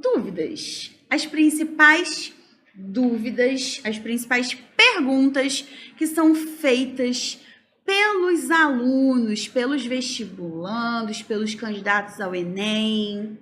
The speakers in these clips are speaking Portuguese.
Dúvidas. As principais dúvidas, as principais perguntas que são feitas pelos alunos, pelos vestibulandos, pelos candidatos ao Enem.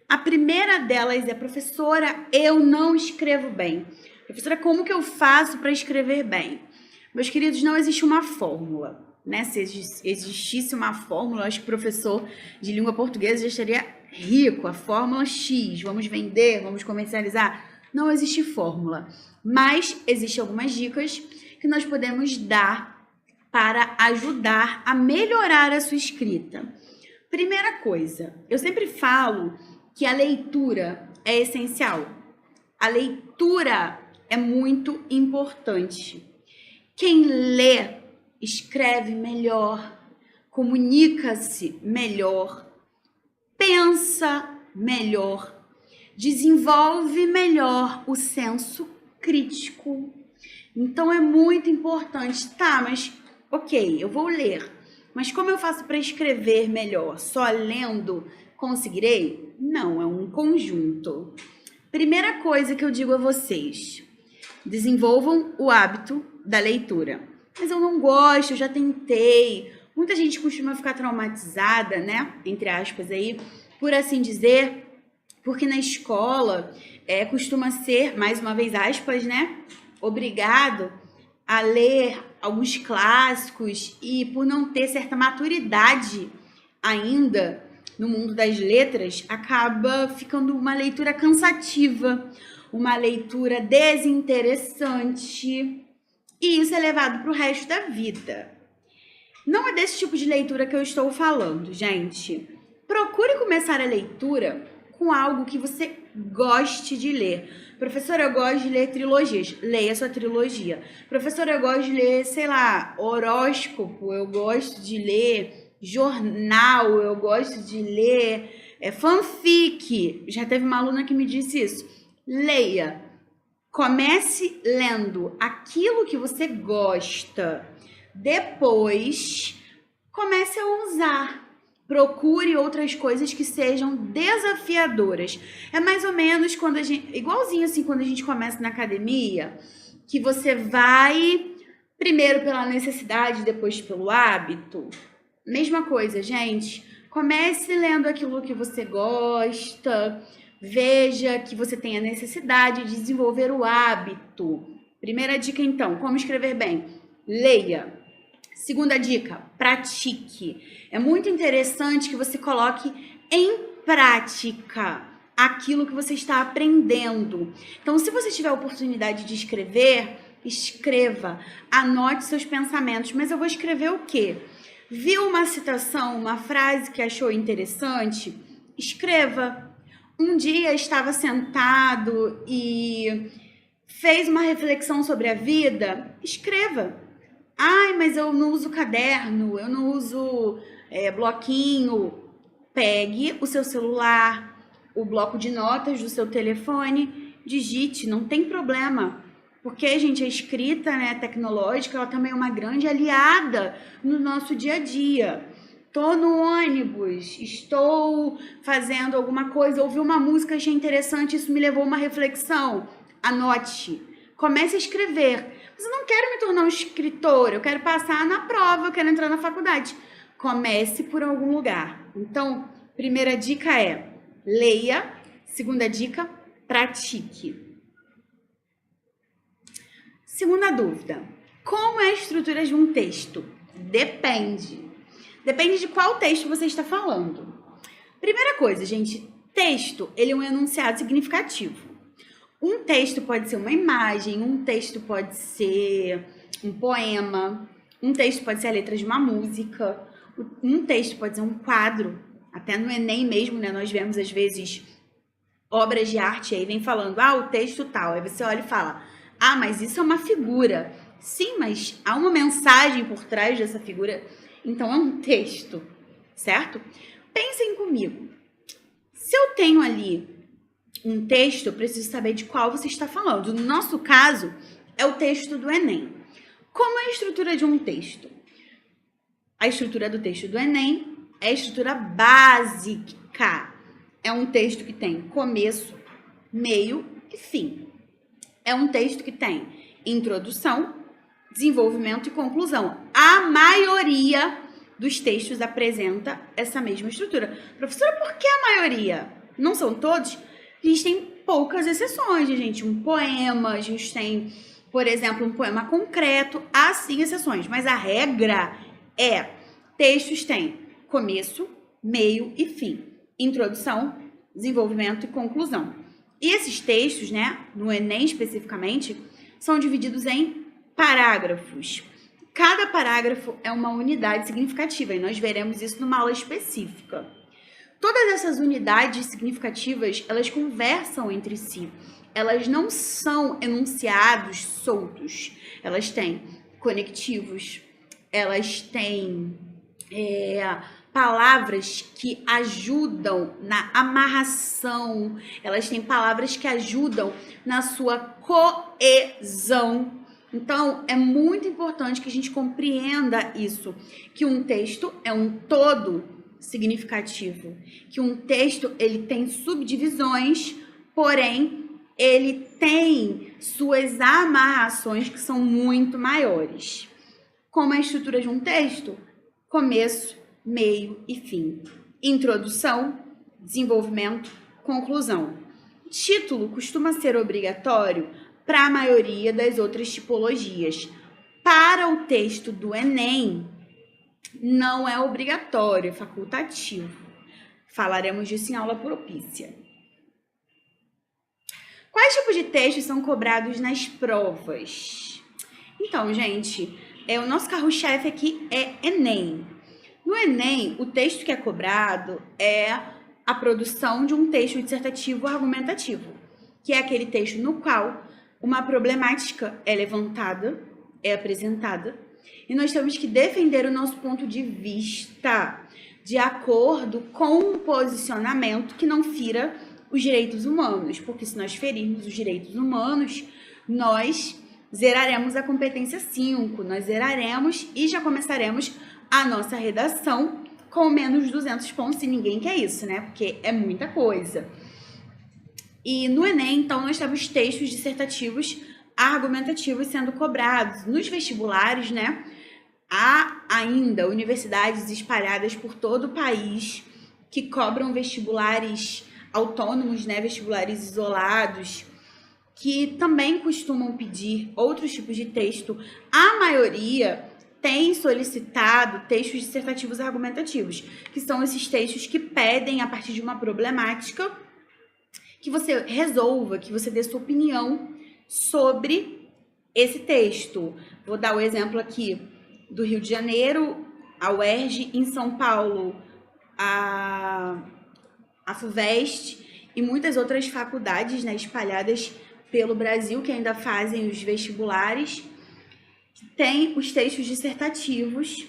A primeira delas é: professora, eu não escrevo bem. Professora, como que eu faço para escrever bem? Meus queridos, não existe uma fórmula, né? Se existisse uma fórmula, acho que o professor de língua portuguesa já estaria rico. A fórmula X, vamos vender, vamos comercializar. Não existe fórmula, mas existem algumas dicas que nós podemos dar para ajudar a melhorar a sua escrita. Primeira coisa, eu sempre falo que a leitura é essencial. A leitura é muito importante. Quem lê, escreve melhor, comunica-se melhor, pensa melhor, desenvolve melhor o senso crítico. Então é muito importante. Tá, mas ok, eu vou ler. Mas como eu faço para escrever melhor? Só lendo conseguirei? Não, é um conjunto. Primeira coisa que eu digo a vocês: desenvolvam o hábito da leitura. Mas eu não gosto, eu já tentei. Muita gente costuma ficar traumatizada, né? Entre aspas aí, por assim dizer, porque na escola costuma ser, mais uma vez aspas, né? Obrigado a ler alguns clássicos e por não ter certa maturidade ainda no mundo das letras, acaba ficando uma leitura cansativa, uma leitura desinteressante, e isso é levado para o resto da vida. Não é desse tipo de leitura que eu estou falando, gente. Procure começar a leitura com algo que você goste de ler. Professora, eu gosto de ler trilogias. Leia sua trilogia. Professora, eu gosto de ler, sei lá, horóscopo. Eu gosto de ler jornal. Eu gosto de ler fanfic. Já teve uma aluna que me disse isso. Leia. Comece lendo aquilo que você gosta. Depois, comece a usar. Procure outras coisas que sejam desafiadoras. É mais ou menos quando a gente, igualzinho assim, quando a gente começa na academia, que você vai primeiro pela necessidade, depois pelo hábito. Mesma coisa, gente. Comece lendo aquilo que você gosta. Veja que você tem a necessidade de desenvolver o hábito. Primeira dica, então: como escrever bem? Leia. Segunda dica: pratique. É muito interessante que você coloque em prática aquilo que você está aprendendo. Então, se você tiver a oportunidade de escrever, escreva, anote seus pensamentos. Mas eu vou escrever o quê? Viu uma citação, uma frase que achou interessante? Escreva. Um dia estava sentado e fez uma reflexão sobre a vida? Escreva. Ai, mas eu não uso caderno, eu não uso bloquinho. Pegue o seu celular, o bloco de notas do seu telefone, digite, não tem problema. Porque, gente, a escrita, né, tecnológica, ela também é uma grande aliada no nosso dia a dia. Estou no ônibus, estou fazendo alguma coisa, ouvi uma música, achei interessante, isso me levou a uma reflexão. Anote, comece a escrever. Mas eu não quero me tornar um escritor, eu quero passar na prova, eu quero entrar na faculdade. Comece por algum lugar. Então, primeira dica é: leia. Segunda dica: pratique. Segunda dúvida: como é a estrutura de um texto? Depende. Depende de qual texto você está falando. Primeira coisa, gente, texto, ele é um enunciado significativo. Um texto pode ser uma imagem, um texto pode ser um poema, um texto pode ser a letra de uma música, um texto pode ser um quadro. Até no Enem mesmo, né, nós vemos às vezes obras de arte, aí vem falando, o texto tal. Aí você olha e fala, mas isso é uma figura. Sim, mas há uma mensagem por trás dessa figura. Então é um texto, certo? Pensem comigo. Se eu tenho ali um texto, eu preciso saber de qual você está falando. No nosso caso, é o texto do Enem. Como é a estrutura de um texto? A estrutura do texto do Enem é a estrutura básica. É um texto que tem começo, meio e fim. É um texto que tem introdução, desenvolvimento e conclusão. A maioria dos textos apresenta essa mesma estrutura. Professora, por que a maioria? Não são todos? A gente tem poucas exceções, gente. Um poema, a gente tem, por exemplo, um poema concreto. Há sim exceções, mas a regra é: textos têm começo, meio e fim. Introdução, desenvolvimento e conclusão. E esses textos, né, no Enem especificamente, são divididos em parágrafos. Cada parágrafo é uma unidade significativa e nós veremos isso numa aula específica. Todas essas unidades significativas, elas conversam entre si. Elas não são enunciados soltos. Elas têm conectivos, elas têm palavras que ajudam na amarração, elas têm palavras que ajudam na sua coesão. Então, é muito importante que a gente compreenda isso, que um texto é um todo significativo, que um texto ele tem subdivisões, porém ele tem suas amarrações que são muito maiores. Como a estrutura de um texto? Começo, meio e fim. Introdução, desenvolvimento, conclusão. Título costuma ser obrigatório para a maioria das outras tipologias. Para o texto do Enem, não é obrigatório, é facultativo. Falaremos disso em aula propícia. Quais tipos de textos são cobrados nas provas? Então, gente, o nosso carro-chefe aqui é Enem. No Enem, o texto que é cobrado é a produção de um texto dissertativo argumentativo, que é aquele texto no qual uma problemática é levantada, é apresentada, e nós temos que defender o nosso ponto de vista de acordo com um posicionamento que não fira os direitos humanos, porque se nós ferirmos os direitos humanos, nós zeraremos a competência 5, nós zeraremos e já começaremos a nossa redação com menos 200 pontos, e ninguém quer isso, né? Porque é muita coisa. E no Enem, então, nós temos textos dissertativos argumentativos sendo cobrados. Nos vestibulares, né, há ainda universidades espalhadas por todo o país que cobram vestibulares autônomos, né, vestibulares isolados, que também costumam pedir outros tipos de texto. A maioria tem solicitado textos dissertativos argumentativos, que são esses textos que pedem, a partir de uma problemática, que você resolva, que você dê sua opinião sobre esse texto. Vou dar o exemplo aqui do Rio de Janeiro, a UERJ, em São Paulo, a FUVEST e muitas outras faculdades, né, espalhadas pelo Brasil, que ainda fazem os vestibulares, tem os textos dissertativos.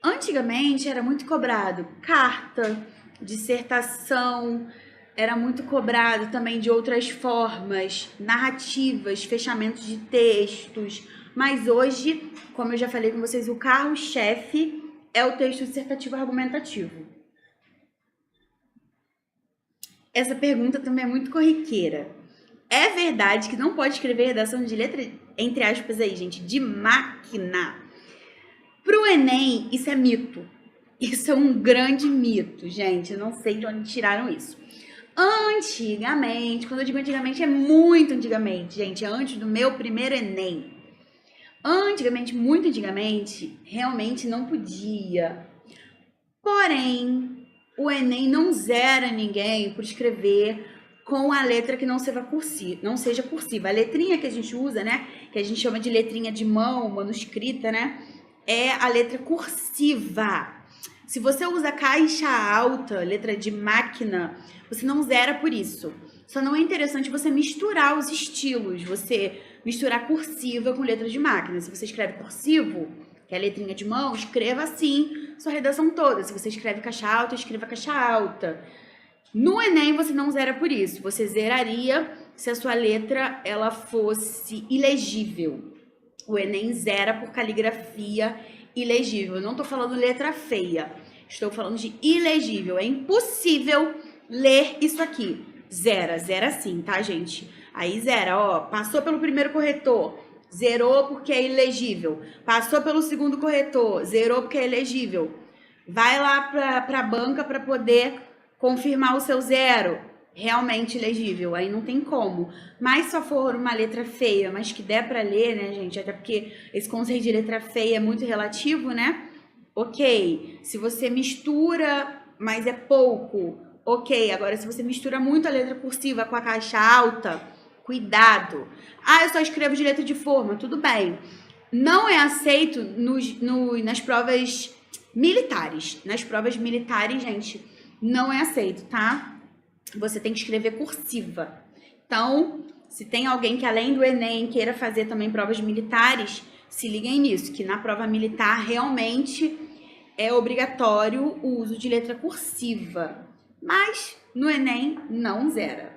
Antigamente era muito cobrado carta, dissertação, era muito cobrado também de outras formas, narrativas, fechamentos de textos. Mas hoje, como eu já falei com vocês, o carro-chefe é o texto dissertativo argumentativo. Essa pergunta também é muito corriqueira. É verdade que não pode escrever redação de letra, entre aspas aí, gente, de máquina? Pro Enem, isso é mito. Isso é um grande mito, gente. Eu não sei de onde tiraram isso. Antigamente, quando eu digo antigamente, é muito antigamente, gente, antes do meu primeiro Enem. Antigamente, muito antigamente, realmente não podia. Porém, o Enem não zera ninguém por escrever com a letra que não seja cursiva. A letrinha que a gente usa, né, que a gente chama de letrinha de mão, manuscrita, né, é a letra cursiva. Se você usa caixa alta, letra de máquina, você não zera por isso. Só não é interessante você misturar os estilos, você misturar cursiva com letra de máquina. Se você escreve cursivo, que é a letrinha de mão, escreva assim sua redação toda. Se você escreve caixa alta, escreva caixa alta. No Enem, você não zera por isso. Você zeraria se a sua letra ela fosse ilegível. O Enem zera por caligrafia ilegível. Eu não estou falando letra feia. Estou falando de ilegível. É impossível ler isso aqui. Zera sim, tá, gente? Aí zera, ó, passou pelo primeiro corretor, zerou porque é ilegível. Passou pelo segundo corretor, zerou porque é elegível. Vai lá pra banca para poder confirmar o seu zero. Realmente legível, aí não tem como. Mas se só for uma letra feia, mas que der para ler, né, gente? Até porque esse conceito de letra feia é muito relativo, né? Ok. Se você mistura, mas é pouco, ok. Agora, se você mistura muito a letra cursiva com a caixa alta, cuidado. Ah, eu só escrevo de letra de forma, tudo bem. Não é aceito nas provas militares. Nas provas militares, gente, não é aceito, tá? Você tem que escrever cursiva. Então, se tem alguém que além do Enem queira fazer também provas militares, se liguem nisso, que na prova militar realmente é obrigatório o uso de letra cursiva. Mas no Enem não zera.